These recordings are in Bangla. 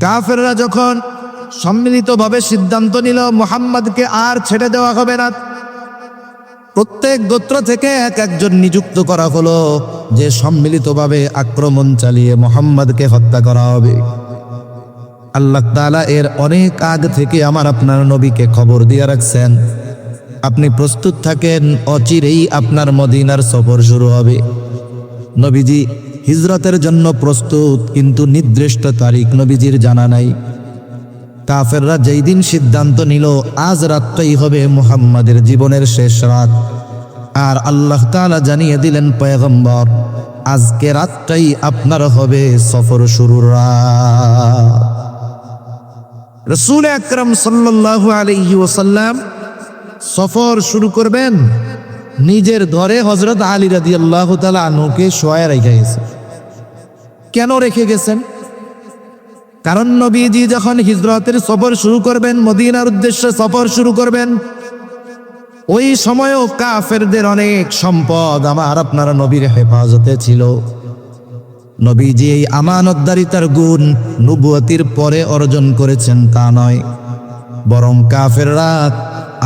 কাফেররা যখন সম্মিলিতভাবে সিদ্ধান্ত নিল মুহাম্মদকে আর ছেড়ে দেওয়া হবে না, প্রত্যেক গোত্র থেকে এক একজন নিযুক্ত করা হলো যে সম্মিলিতভাবে আক্রমণ চালিয়ে মুহাম্মদকে হত্যা করা হবে। আল্লাহ তাআলা এর অনেক আগ থেকে আমার আপনার নবীকে খবর দিয়ে রাখছেন, আপনি প্রস্তুত থাকেন, অচিরেই আপনার মদিনার সফর শুরু হবে। নবীজি হিজরতের জন্য প্রস্তুত, কিন্তু নির্দিষ্ট তারিখ নবীজির জানা নাই। কাফেররা যেই দিন সিদ্ধান্ত নিল আজ রাতটাই হবে মুহাম্মাদের জীবনের শেষ রাত, আর আল্লাহ তাআলা জানিয়ে দিলেন পয়গম্বর আজকে রাতটাই আপনার হবে সফর শুরুর রাত। রাসূল আকরাম সাল্লাল্লাহু আলাইহি ওয়াসাল্লাম সফর শুরু করবেন, নিজের ঘরে হযরত আলী রাদিয়াল্লাহু তাআলা আনহুকে শোয়ায় রেখে গেছেন। কেন রেখে গেছেন? কারণ নবীজি যখন হিজরতের সফর শুরু করবেন, মদিনার উদ্দেশ্যে সফর শুরু করবেন, ওই সময়ও কাফেরদের অনেক সম্পদ আমার আপনার নবীর হেফাজতে ছিল। নবীজি এই আমানতদারিতার গুণ নবুয়তির পরে অর্জন করেছেন তা নয়, বরং কাফেররা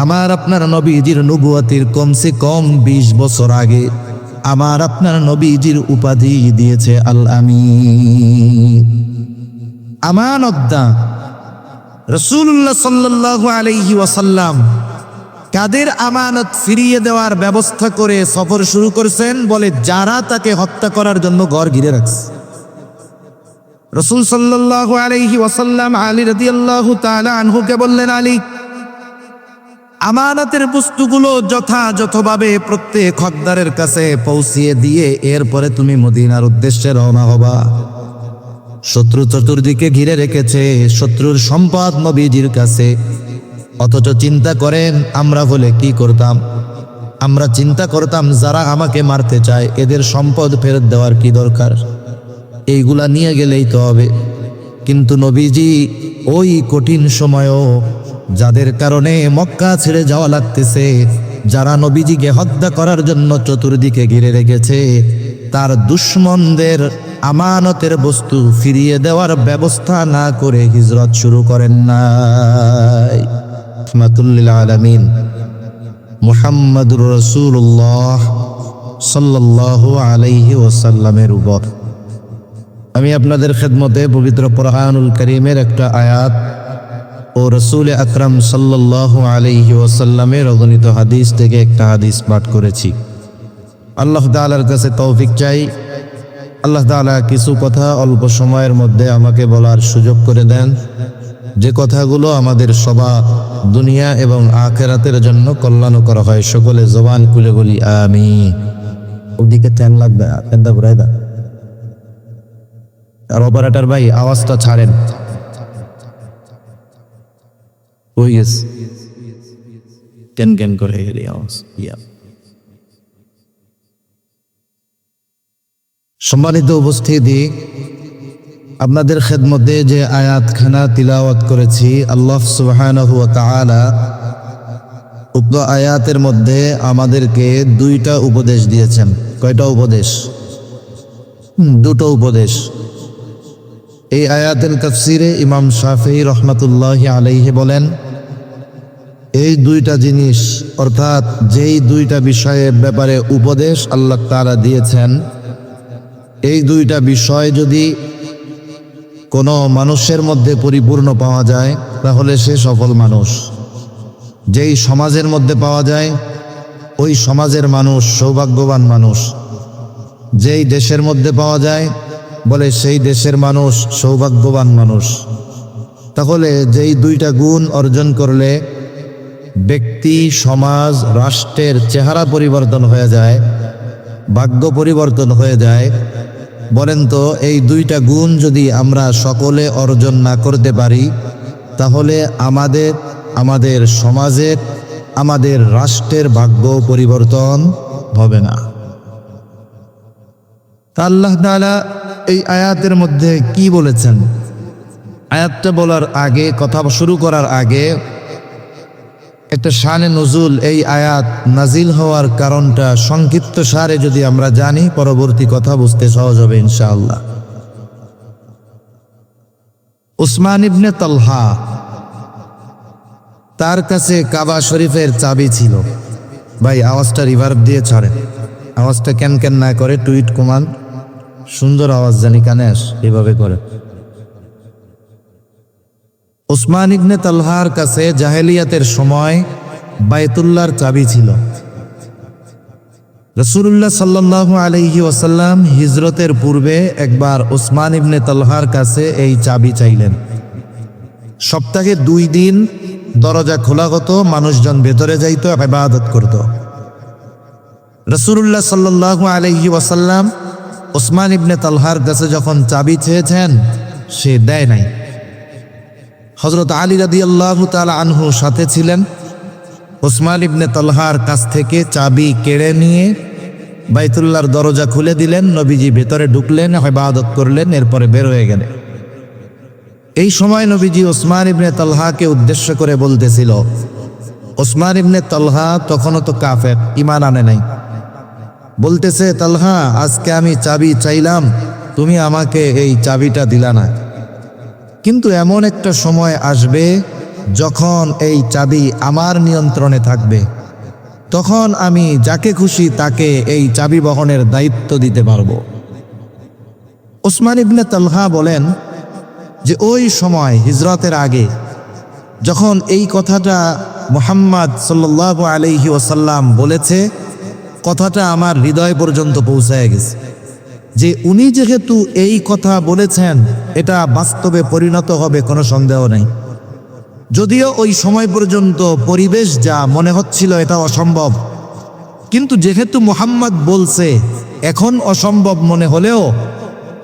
আমার আপনার নবীজির নবুয়তির কমসে কম 20 বছর আগে আমার আপনার নবীজির উপাধি দিয়েছে আল আমিন, আমানতদার। রাসূলুল্লাহ সাল্লাল্লাহু আলাইহি ওয়াসাল্লাম কাদের আমানত ফিরিয়ে দেওয়ার ব্যবস্থা করে সফর শুরু করেছেন? বলে যারা তাকে হত্যা করার জন্য ঘর ঘিরে রাখছে। রাসূল সাল্লাল্লাহু আলাইহি ওয়াসাল্লাম আলী রাদিয়াল্লাহু তাআলা আনহুকে বললেন, আলী, আমানতের বস্তুগুলো যথাযথভাবে প্রত্যেক হকদারের কাছে পৌঁছিয়ে দিয়ে এরপরে তুমি মদিনার উদ্দেশ্যে রওনা হবা। শত্রু চতুর্দিকে ঘিরে রেখেছে, শত্রুর সম্পদ নবীজির কাছে, অথচ চিন্তা করেন আমরা হলে কি করতাম? আমরা চিন্তা করতাম যারা আমাকে মারতে চায় এদের সম্পদ ফেরত দেওয়ার কি দরকার, এইগুলা নিয়ে গেলেই তো হবে। কিন্তু নবীজি ওই কঠিন সময়ও যাদের কারণে মক্কা ছেড়ে যাওয়া লাগতেছে, যারা নবীজিকে হত্যা করার জন্য চতুর্দিকে ঘিরে রেখেছে, তার দুশমনদের আমানতের বস্তু ফিরিয়ে দেওয়ার ব্যবস্থা না করে হিজরত শুরু করেন নাই। রাহমাতুল লিল আলামিন মুহাম্মাদুর রাসূলুল্লাহ সাল্লাল্লাহু আলাইহি ওয়াসাল্লামের উপর আমি আপনাদের খেদমতে পবিত্র কোরআনুল কারীমের একটা আয়াত ও রাসূল আকরাম সাল্লাল্লাহু আলাইহি ওয়াসাল্লামের অগণিত হাদিস থেকে একটা হাদিস পাঠ করেছি। আল্লাহ তাআলার কাছে তৌফিক চাই, আল্লাহ তাআলা কিছু কথা অল্প সময়ের মধ্যে আমাকে বলার সুযোগ করে দেন, যে কথাগুলো আমাদের সবার দুনিয়া এবং আখিরাতের জন্য কল্যাণকর হয়। সকলে জবান খুলে বলি আমিন। ওদিকে ট্যান লাগবে, ট্যানটা ঘুরাই দাও। আর অপারেটর ভাই আওয়াজটা ছাড়েন। ওই গেছে কেন কেন করে আওয়াজ। সম্মানিত উপস্থিতি, আপনাদের খেদমতে যে আয়াতখানা তিলাওয়াত করেছি, আল্লাহ সুবহানাহু ওয়া তাআলা উক্ত আয়াতের মধ্যে আমাদেরকে দুইটা উপদেশ দিয়েছেন। কয়টা উপদেশ? দুটো উপদেশ। এই আয়াতের তাফসিরে ইমাম শাফিঈ রাহমাতুল্লাহি আলাইহি বলেন, এই দুইটা জিনিস অর্থাৎ যেই দুইটা বিষয়ের ব্যাপারে উপদেশ আল্লাহ তাআলা দিয়েছেন, এই দুইটা বিষয় যদি কোনো মানুষের মধ্যে পরিপূর্ণ পাওয়া যায় তাহলে সে সফল মানুষ। যেই সমাজের মধ্যে পাওয়া যায় ওই সমাজের মানুষ সৌভাগ্যবান মানুষ। যেই দেশের মধ্যে পাওয়া যায় বলে সেই দেশের মানুষ সৌভাগ্যবান মানুষ। তাহলে যেই দুইটা গুণ অর্জন করলে ব্যক্তি, সমাজ, রাষ্ট্রের চেহারা পরিবর্তন হয়ে যায়, ভাগ্য পরিবর্তন হয়ে যায়, বলেন তো এই দুইটা গুণ যদি আমরা সকলে অর্জন না করতে পারি তাহলে আমাদের সমাজের, আমাদের রাষ্ট্রের ভাগ্য পরিবর্তন হবে না। তা আল্লাহ তাআলা এই আয়াতের মধ্যে কি বলেছেন? আয়াতটা বলার আগে, কথা শুরু করার আগে একটা শানে নজুল, এই আয়াত নাজিল হওয়ার কারণটা সংক্ষিপ্ত সারে যদি আমরা জানি, পরবর্তী কথা বুঝতে সহজ হবে ইনশাআল্লাহ। উসমান ইবনে তালহা, তার কাছে কাবা শরীফের চাবি ছিল। ভাই আওয়াজটা রিভার্ব দিয়ে ছাড়ে, আওয়াজটা কেন কেন না করে, টুইট কমান, সুন্দর আওয়াজ জানি কানে আস, এভাবে করে। উসমান ইবনে তালহার কাছে জাহেলিয়াতের সময় বাইতুল্লাহর চাবি ছিল। রাসূলুল্লাহ সাল্লাল্লাহু আলাইহি ওয়াসাল্লাম হিজরতের পূর্বে একবার উসমান ইবনে তালহার কাছে এই চাবি চাইলেন। সপ্তাহে 2 দিন দরজা খোলা হতো, মানুষজন ভেতরে যাইতো, ইবাদত করত। রাসূলুল্লাহ সাল্লাল্লাহু আলাইহি ওয়াসাল্লাম উসমান ইবনে তালহার কাছে যখন চাবি চেয়েছেন, সে দেয় নাই। হযরত আলী রাদিয়াল্লাহু তাআলা আনহু সাথে ছিলেন। উসমান ইবনে তালহার কাছ থেকে চাবি কেড়ে নিয়ে বাইতুল্লাহর দরজা খুলে দিলেন। নবীজি ভেতরে ঢুকলেন, ইবাদত করলেন, এরপরে বের হয়ে গেলেন। এই সময় নবীজি উসমান ইবনে তালহাকে উদ্দেশ্য করে বলতেছিল, উসমান ইবনে তালহা তখনও তো কাফের, ঈমান আনে নাই। বলতেছে, তালহা, আজকে আমি চাবি চাইলাম, তুমি আমাকে এই চাবিটা দিলা না, কিন্তু এমন একটা সময় আসবে যখন এই চাবি আমার নিয়ন্ত্রণে থাকবে, তখন আমি যাকে খুশি তাকে এই চাবি বহনের দায়িত্ব দিতে পারবো। উসমান ইবনে তালহা বলেন যে ওই সময় হিজরতের আগে যখন এই কথাটা মুহাম্মদ সাল্লাল্লাহু আলাইহি ওয়াসাল্লাম বলেছে, কথাটা আমার হৃদয় পর্যন্ত পৌঁছায় গেছে, যে উনি যেহেতু এই কথা বলেছেন, এটা বাস্তবে পরিণত হবে, কোনো সন্দেহ নেই। যদিও ওই সময় পর্যন্ত পরিবেশ যা মনে হচ্ছিল এটা অসম্ভব, কিন্তু যেহেতু মুহাম্মদ বলছে, এখন অসম্ভব মনে হলেও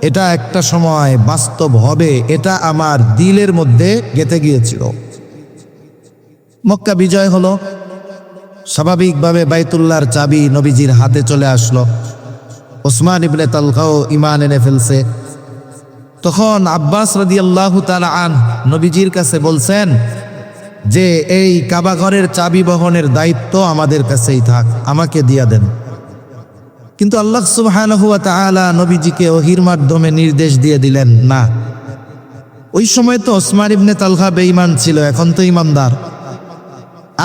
এটা একটা সময় বাস্তব হবে, এটা আমার দিলের মধ্যে গেঁথে গিয়েছিল। মক্কা বিজয় হলো, স্বাভাবিকভাবে বাইতুল্লাহর চাবি নবীজির হাতে চলে আসলো। উসমান ইবনে তালহাও ঈমান এনে ফেলছে। তখন আব্বাস রাদিয়াল্লাহু তাআলা আনহু নবীজির কাছে বলছেন যে এই কাবা ঘরের চাবি বহনের দায়িত্ব আমাদের কাছেই থাক, আমাকে দিয়া দেন। কিন্তু আল্লাহ সুবহানাহু ওয়া তাআলা নবীজিকে ওহীর মাধ্যমে নির্দেশ দিয়ে দিলেন, না, ওই সময় তো উসমান ইবনে তালহা বেঈমান ছিল, এখন তো ঈমানদার।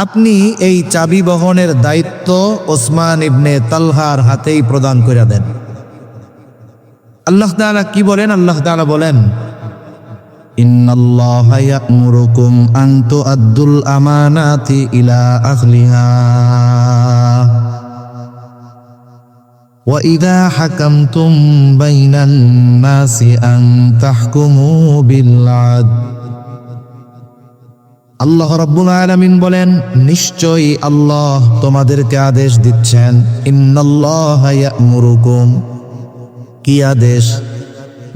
আপনি এই চাবি বহনের দায়িত্ব উসমান ইবনে তালহার হাতেই প্রদান করে দেন। আল্লাহ তাআলা কি বলেন? আল্লাহ তাআলা বলেন, ইন্নাল্লাহা ইয়া'মুরুকুম আন তু'আদ্দুল আমানাতি ইলা আহলিহা ওয়া ইযা হাকামতুম বাইনান নাসি আন তাহকুমু বিল আদল। আল্লাহ রাব্বুল আলামিন বলেন, নিশ্চয়ই আল্লাহ তোমাদেরকে আদেশ দিচ্ছেন, ইন্নাল্লাহা ইয়া'মুরুকুম, কি আদেশ?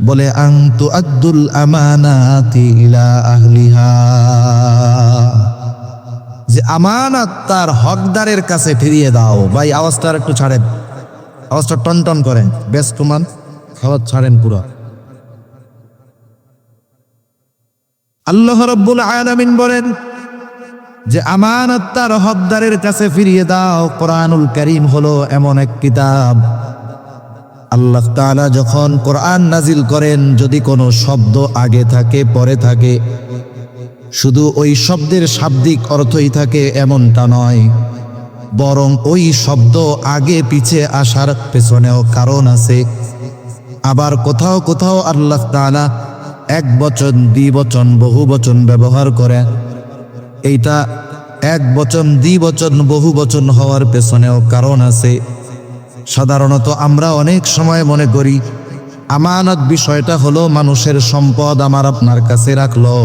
বলে, আন তু'আদ্দুল আমানাতি ইলা আহলিহা, যে আমানত তার হকদারের কাছে ফিরিয়ে দাও। ভাই আওয়াজটা একটু ছাড়েন, আওয়াজটা টনটন করেন, বেশ তোমার আওয়াজ ছাড়েন পুরো। আল্লাহ রাব্বুল আলামিন বলেন যে আমানত তার হকদারের কাছে ফিরিয়ে দাও। কোরআনুল কারীম হলো এমন এক কিতাব, আল্লাহ তাআলা যখন কোরআন নাজিল করেন, যদি কোনো শব্দ আগে থাকে পরে থাকে, শুধু ওই শব্দের শাব্দিক অর্থই থাকে এমনটা নয়, বরং ওই শব্দ আগে পিছে আসার পেছনেও কারণ আছে। আবার কোথাও কোথাও আল্লাহ তাআলা এক বচন, দ্বিবচন, বহু বচন ব্যবহার করে। এইটা এক বচন, দ্বিবচন, বহু বচন হওয়ার পেছনেও কারণ আছে। সাধারণত আমরা অনেক সময় মনে করি আমানত বিষয়টা হলো মানুষের সম্পদ আমার আপনার কাছে রাখলো,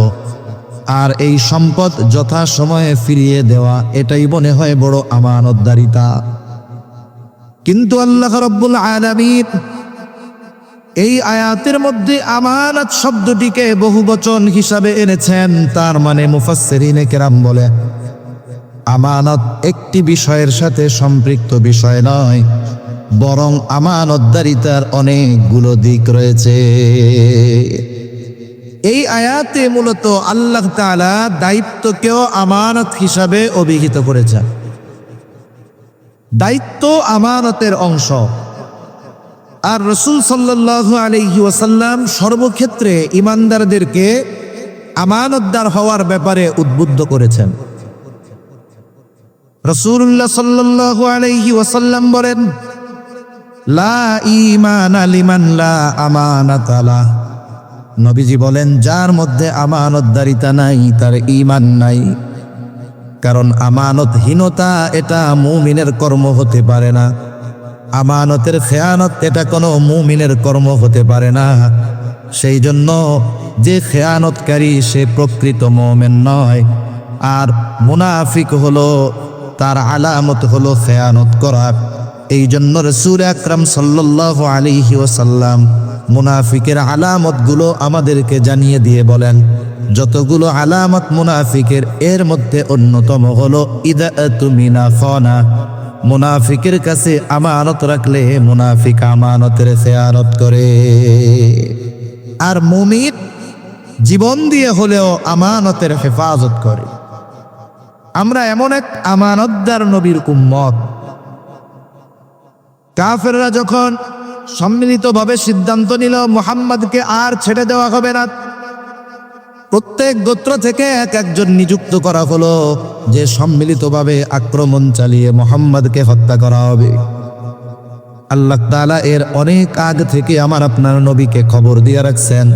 আর এই সম্পদ যথা সময়ে ফিরিয়ে দেওয়া, এটাই মনে হয় বড় আমানতদারিতা। কিন্তু আল্লাহ রাব্বুল আলামিন এই আয়াতের মধ্যে আমানত শব্দটিকে বহুবচন হিসাবে এনেছেন। তার মানে মুফাসসিরিনে কেরাম বলে, আমানত একটি বিষয়ের সাথে সম্পৃক্ত বিষয় নয়, বরং আমানতদারিতার অনেকগুলো দিক রয়েছে। এই আয়াতে মূলত আল্লাহ তাআলা দায়িত্বকেও আমানত হিসাবে অভিহিত করেছেন। দায়িত্ব আমানতের অংশ। আর রাসূল সাল্লাল্লাহু আলাইহি ওয়াসাল্লাম সর্বক্ষেত্রে ঈমানদারদেরকে আমানতদার হওয়ার ব্যাপারে উদ্বুদ্ধ করেছেন। রাসূলুল্লাহ সাল্লাল্লাহু আলাইহি ওয়াসাল্লাম বলেন, লা ঈমানা লিমান লা আমানাতা লাহ। নবীজি বলেন, যার মধ্যে আমানতদারিতা নাই তার ঈমান নাই। কারণ আমানতহীনতা এটা মুমিনের কর্ম হতে পারে না। আমানতের খেয়ানত এটা কোনো মুমিনের কর্ম হতে পারে না। সেই জন্য যে খেয়ানতকারী সে প্রকৃত মুমিন নয়। আর মুনাফিক হলো, তার আলামত হলো খেয়ানত করা। এই জন্য রাসূল আকরাম সাল্লাল্লাহু আলাইহি ওয়াসাল্লাম মুনাফিকের আলামতগুলো আমাদেরকে জানিয়ে দিয়ে বলেন, যতগুলো আলামত মুনাফিকের, এর মধ্যে অন্যতম হলো ইদা তুমিনা খানা। মুনাফিকের কাছে আমানত রাখলে মুনাফিক আমানতের খেয়ানত করে। আর মুমিন জীবন দিয়ে হলেও আমানতের হেফাজত করে। আমরা এমন এক আমানতদার নবীর উম্মত। কাফেররা যখন সম্মিলিতভাবে সিদ্ধান্ত নিল মুহাম্মদকে আর ছেড়ে দেওয়া হবে না, প্রত্যেক গোত্র থেকে এক একজন নিযুক্ত করা হলো যে সম্মিলিতভাবে আক্রমণ চালিয়ে মুহাম্মদকে হত্যা করা হবে। আল্লাহ তাআলা এর অনেক আগ থেকে আমার আপনার নবীকে খবর দিয়ে রাখছেন,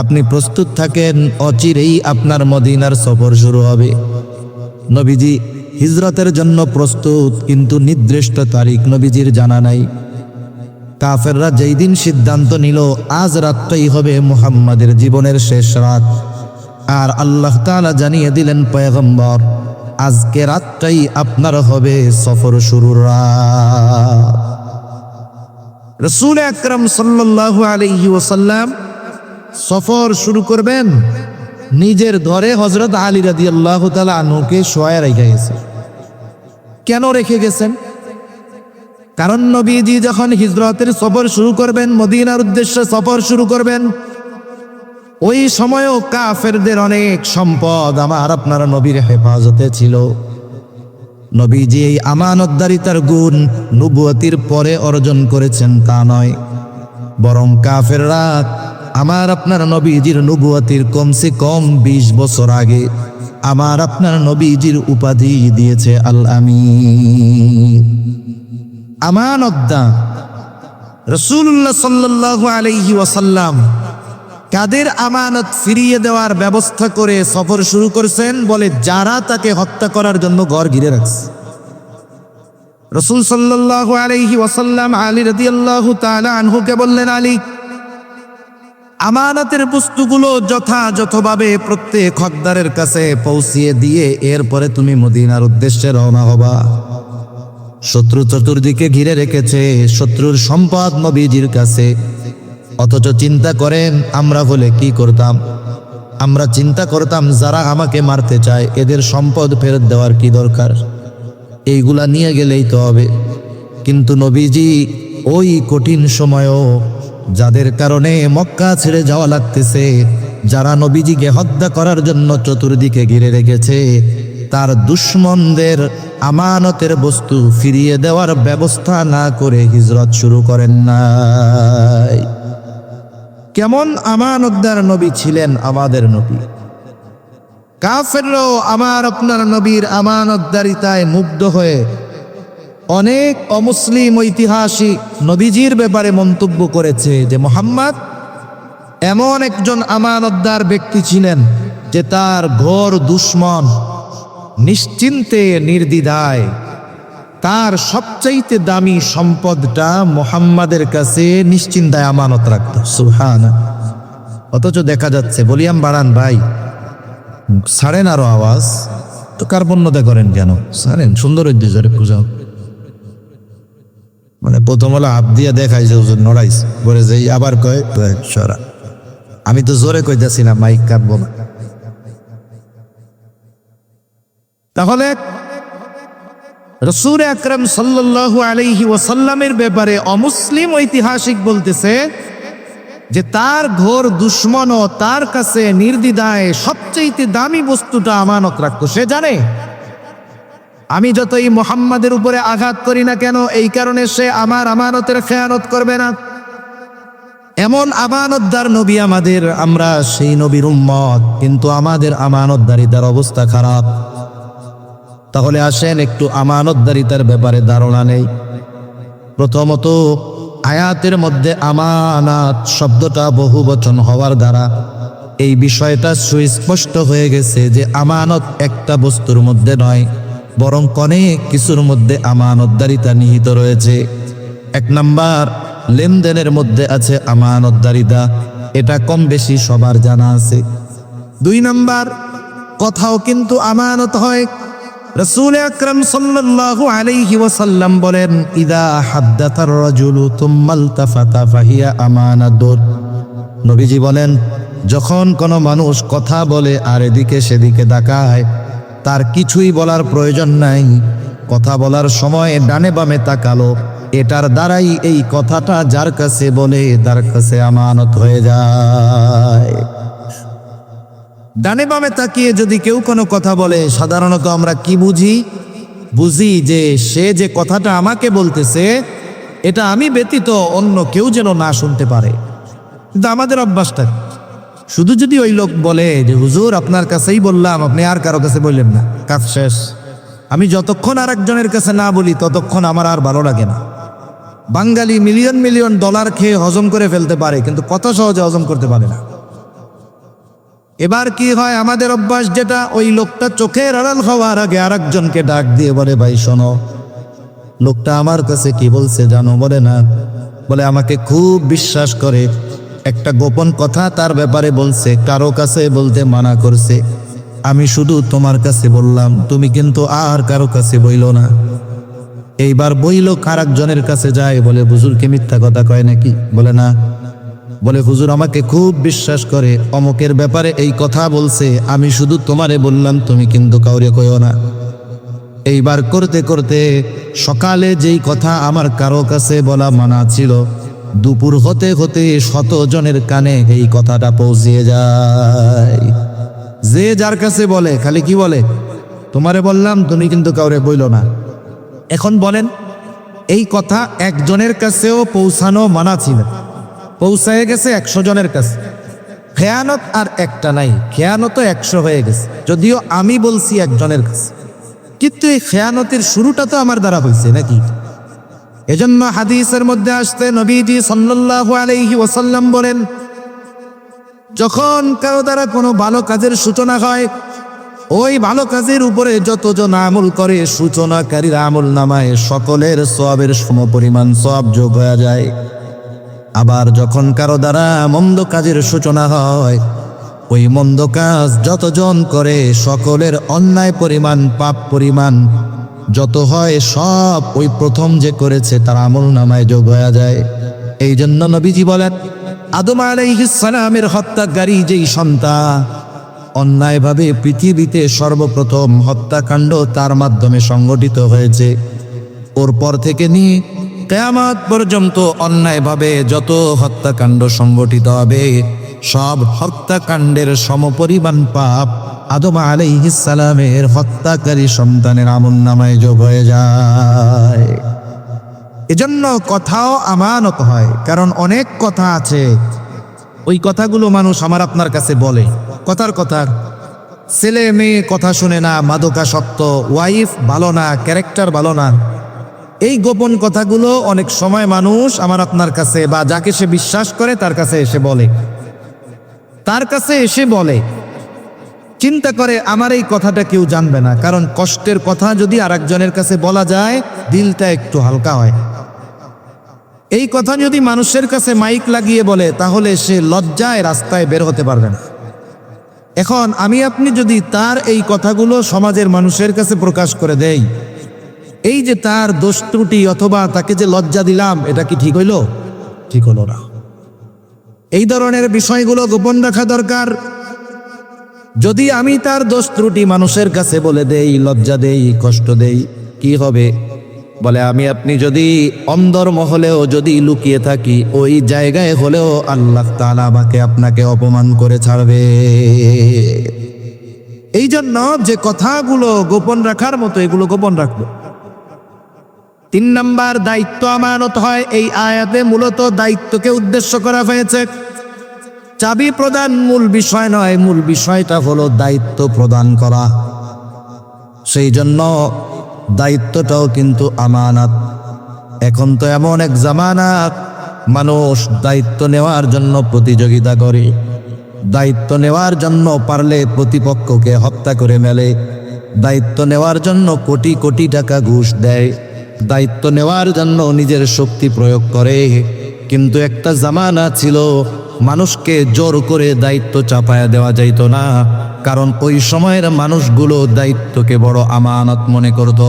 আপনি প্রস্তুত থাকেন, অচিরেই আপনার মদিনার সফর শুরু হবে। নবীজি হিজরতের জন্য প্রস্তুত, কিন্তু নির্দিষ্ট তারিখ নবীজির জানা নাই। কাফেররা যেই দিন সিদ্ধান্ত নিল আজ রাতটাই হবে মুহাম্মাদের জীবনের শেষ রাত, আর আল্লাহ তাআলা জানিয়ে দিলেন পয়গম্বর, আজকে রাতটাই আপনার হবে সফর শুরুর রাত। রাসূল আকরাম সাল্লাল্লাহু আলাইহি ওয়াসাল্লাম সফর শুরু করবেন, নিজের ধরে হযরত আলী রাদিয়াল্লাহু তাআলা আনহুকে শোয়ায় রেখে গেছে। কেন রেখে গেছেন? কারণ নবীজি যখন হিজরতের সফর শুরু করবেন, মদিনার উদ্দেশ্যে সফর শুরু করবেন, ওই সময়ও কাফেরদের অনেক সম্পদ আমার আপনার নবীর হেফাজতে ছিল। নবীজি এই আমানতদারিতার গুণ নবুয়তির পরে অর্জন করেছেন তা নয়, বরং কাফেররা আমার আপনার নবীজির নবুয়তির কমসে কম 20 বছর আগে আমার আপনার নবীজির উপাধি দিয়েছে আল আমিন। আমানতদার রাসূলুল্লাহ সাল্লাল্লাহু আলাইহি ওয়াসাল্লাম কাদের আমানত ফিরিয়ে দেওয়ার ব্যবস্থা করে সফর শুরু করেছেন? বলে যারা তাকে হত্যা করার জন্য ঘর ঘিরে রাখছে। রাসূল সাল্লাল্লাহু আলাইহি ওয়াসাল্লাম আলী রাদিয়াল্লাহু তাআলা আনহুকে বললেন, আলী, আমানতের বস্তুগুলো যথাযথভাবে প্রত্যেক হকদারের কাছে পৌঁছিয়ে দিয়ে এরপরে তুমি মদিনার উদ্দেশ্যে রওনা হবা। শত্রু চতুর্দিকে ঘিরে রেখেছে, শত্রুর সম্পদ নবীজির কাছে। অথচ চিন্তা করেন আমরা হলে কি করতাম? আমরা চিন্তা করতাম যারা আমাকে মারতে চায় এদের সম্পদ ফেরত দেওয়ার কি দরকার, এইগুলা নিয়ে গেলেই তো হবে। কিন্তু নবীজি ওই কঠিন সময়ও যাদের কারণে মক্কা ছেড়ে যাওয়া লাগতেছে, যারা নবীজিকে হত্যা করার জন্য চতুর্দিকে ঘিরে রেখেছে, তার দুশমনদের আমানতের বস্তু ফিরিয়ে দেওয়ার ব্যবস্থা না করে হিজরত শুরু করেন নাই। কেমন আমানতদার নবী ছিলেন আমাদের নবী! কাফেররাও আমার আপনার নবীর আমানতদারিতায় মুগ্ধ হয়ে অনেক অমুসলিম ঐতিহাসিক নবীজির ব্যাপারে মন্তব্য করেছে যে মুহাম্মদ এমন একজন আমানতদার ব্যক্তি ছিলেন যে তার ঘোর দুশমন নিশ্চিন্তে নির্দ্বিধায় তার সবচাইতে দামি সম্পদটা মুহাম্মাদের কাছে নিশ্চিন্তায় আমানত রাখত। সুবহানাল্লাহ। অথচ দেখা যাচ্ছে, ভলিউম বাড়ান ভাই, ছাড়েন আরো আওয়াজ, তো কার্পণ্যতা করেন কেন? ছাড়েন, সুন্দর জোরে বুঝাও। মানে প্রথম হলো হাত দিয়ে দেখাইছে নড়াইছে, বলে যাই আবার কয় সরা। আমি তো জোরে কইতেছি না, মাইক কাটবো না। তাহলে রাসূল আকরাম সাল্লাল্লাহু আলাইহি ওয়াসাল্লামের ব্যাপারে অমুসলিম ঐতিহাসিক বলতেছে যে তার ঘোর দুশমনও তার কাছে নির্দ্বিধায় সবচেয়ে দামি বস্তুটা আমানত রাখতো। সে জানে আমি যতই মুহাম্মাদের উপরে আঘাত করি না কেন, এই কারণে সে আমার আমানতের খেয়ানত করবে না। এমন আমানতদার নবী আমাদের, আমরা সেই নবীর উম্মত, কিন্তু আমাদের আমানতদারিতার অবস্থা খারাপ। তাহলে আসেন একটু আমানতদারিতার ব্যাপারে ধারণা নেই। প্রথমত, আয়াতের মধ্যে আমানাত শব্দটা বহুবচন হওয়ার দ্বারা এই বিষয়টা সুস্পষ্ট হয়ে গেছে যে আমানত একটা বস্তুর মধ্যে নয়, বরং অনেক কিছুর মধ্যে আমানতদারিতা নিহিত রয়েছে। এক নাম্বার, লেনদেনের মধ্যে আছে আমানতদারিতা, এটা কম বেশি সবার জানা আছে। দুই নাম্বার, কথাও কিন্তু আমানত হয়। রাসূল আকরাম সাল্লাল্লাহু আলাইহি ওয়াসাল্লাম বলেন, ইদা হাদ্দাতার রাজুলু তুম্মা ইলতাফাতা ফাহিয়া আমানাতুন। নবীজি বলেন, যখন কোনো মানুষ কথা বলে আর এদিকে সেদিকে তাকায়, তার কিছুই বলার প্রয়োজন নাই, কথা বলার সময় ডানে বামে তাকালো, এটার দ্বারাই এই কথাটা যার কাছে বলে তার কাছে আমানত হয়ে যায়। ডানে বামে তাকিয়ে যদি কেউ কোনো কথা বলে, সাধারণত আমরা কি বুঝি? বুঝি যে সে যে কথাটা আমাকে বলতেছে এটা আমি ব্যতীত অন্য কেউ যেন না শুনতে পারে। কিন্তু আমাদের অভ্যাসটা শুধু যদি ওই লোক বলে যে হুজুর আপনার কাছেই বললাম, আপনি আর কারো কাছে বললেন না, কাজ শেষ। আমি যতক্ষণ আর একজনের কাছে না বলি ততক্ষণ আমার আর ভালো লাগে না। বাঙালি মিলিয়ন মিলিয়ন ডলার খেয়ে হজম করে ফেলতে পারে, কিন্তু কথা সহজে হজম করতে পারে না। এবার কি হয়, আমাদের অভ্যাস যেটা, ওই লোকটা চোখের আড়াল হওয়ার আগে আর একজনকে ডাক দিয়ে বলে, ভাই শোনো, লোকটা আমার কাছে কি বলছে জানো? বলে না, বলে আমাকে খুব বিশ্বাস করে, একটা গোপন কথা তার ব্যাপারে বলছে, কারো কাছে বলতে মানা করছে, আমি শুধু তোমার কাছে বললাম, তুমি কিন্তু আর কারো কাছে বইল না। এইবার বই লোক আর একজনের কাছে যায়, বলে হুজুরকে মিথ্যা কথা কয় নাকি? বলে না, বলে হুজুর আমাকে খুব বিশ্বাস করে, অমুকের ব্যাপারে এই কথা বলছে, আমি শুধু তোমারে বললাম, তুমি কিন্তু কাউরে কইও না। এইবার করতে করতে সকালে যেই কথা আমার কারো কাছে বলা মানা ছিল, দুপুর হতে হতে 100 জনের কানে এই কথাটা পৌঁছিয়ে যায়। যে যার কাছে বলে খালি কি বলে, তোমারে বললাম, তুমি কিন্তু কাউরে বইল না। এখন বলেন, এই কথা একজনের কাছেও পৌঁছানো মানা ছিল, পৌঁছায় গেছে 100 জনের কাছে। খেয়ানত আর একটা নাই, খেয়ানত 100 হয়ে গেছে, যদিও আমি বলছি একজনের কাছে, কিন্তু এই খেয়ানতের শুরুটা তো আমার দ্বারা হয়েছে নাকি? এজন্য হাদিসের মধ্যে আসতে নবীজি সাল্লাল্লাহু আলাইহি ওয়াসাল্লাম বলেন, যখন কারো দ্বারা কোনো ভালো কাজের সূচনা হয়, ওই ভালো কাজের উপরে যতজন আমল করে, সূচনাকারীর আমল নামায় সকলের সওয়াবের সমপরিমাণ সওয়াব যোগ হয়ে যায়। আবার যখন কারো দ্বারা মন্দ কাজের সূচনা হয়, ওই মন্দ কাজ যতজন করে সকলের অন্যায় পরিমাণ, পাপ পরিমাণ যত হয়, সব ওই প্রথম যে করেছে তার আমল নামায় যোগ হয়ে যায়। এই জন্য নবীজি বলেন, আদম আলাইহিস সালামের হত্যাকারী যেই সন্তান, অন্যায়ভাবে পৃথিবীতে সর্বপ্রথম হত্যাকাণ্ড তার মাধ্যমে সংগঠিত হয়েছে, ওর পর থেকে নিয়ে কিয়ামত পর্যন্ত অন্যায়ভাবে যত হত্যাকাণ্ড সংগঠিত হবে, সব হত্যাকাণ্ডের সমপরিমাণ পাপ আদম আলাইহিস সালামের হত্যাকারী সন্তানের আমলনামায় যোগ হয়ে যায়। এজন্য কথাও আমানত হয়, কারণ অনেক কথা আছে, ওই কথাগুলো মানুষ আমার আপনার কাছে বলে, কথার কথা, ছেলে মেয়ে কথা শুনে না, মাদকাসক্ত, ওয়াইফ ভালো না, ক্যারেক্টার ভালো না, এই গোপন কথাগুলো অনেক সময় মানুষ আমার আপনার কাছে বা যাকে সে বিশ্বাস করে তার কাছে এসে বলে। তার কাছে এসে বলে, চিন্তা করে আমার এই কথাটা কেউ জানবে না, কারণ কষ্টের কথা যদি আরেকজনের কাছে বলা যায়, দিলটা একটু হালকা হয়। এই কথা যদি মানুষের কাছে মাইক লাগিয়ে বলে, তাহলে সে লজ্জায় রাস্তায় বের হতে পারবে না। এখন আমি আপনি যদি তার এই কথাগুলো সমাজের মানুষের কাছে প্রকাশ করে দেই, এই যে তার দোষ ত্রুটি অথবা তাকে যে লজ্জা দিলাম, এটা কি ঠিক হইল? ঠিক হলো না। এই ধরনের বিষয়গুলো গোপন রাখা দরকার। যদি আমি তার দোষ ত্রুটি মানুষের কাছে বলে দেই, লজ্জা দেই, কষ্ট দেই, কি হবে? বলে আমি আপনি যদি অন্দর মহলেও যদি লুকিয়ে থাকি, ওই জায়গায় হলেও আল্লাহ তাআলা আমাকে আপনাকে অপমান করে ছাড়বে। এই জন্য যে কথাগুলো গোপন রাখার মতো, এগুলো গোপন রাখবো। তিন নাম্বার দায়িত্ব আমানত হয়। এই আয়াতে মূলত দায়িত্বকে উদ্দেশ্য করা হয়েছে। চাবি প্রদান মূল বিষয় নয়, মূল বিষয়টা হলো দায়িত্ব প্রদান করা। সেই জন্য দায়িত্বটাও কিন্তু আমানত। এখন তো এমন এক জামানাত, মানুষ দায়িত্ব নেওয়ার জন্য প্রতিযোগিতা করে, দায়িত্ব নেওয়ার জন্য পারলে প্রতিপক্ষকে হত্যা করে মেলে, দায়িত্ব নেওয়ার জন্য কোটি কোটি টাকা ঘুষ দেয়, দায়িত্ব নেওয়ার জন্য নিজের শক্তি প্রয়োগ করে। কিন্তু একটা জামানা ছিল মানুষকে জোর করে দায়িত্ব চাপায়া দেওয়া যাইত না, কারণ ওই সময়ের মানুষগুলো দায়িত্বকে বড় আমানত মনে করত।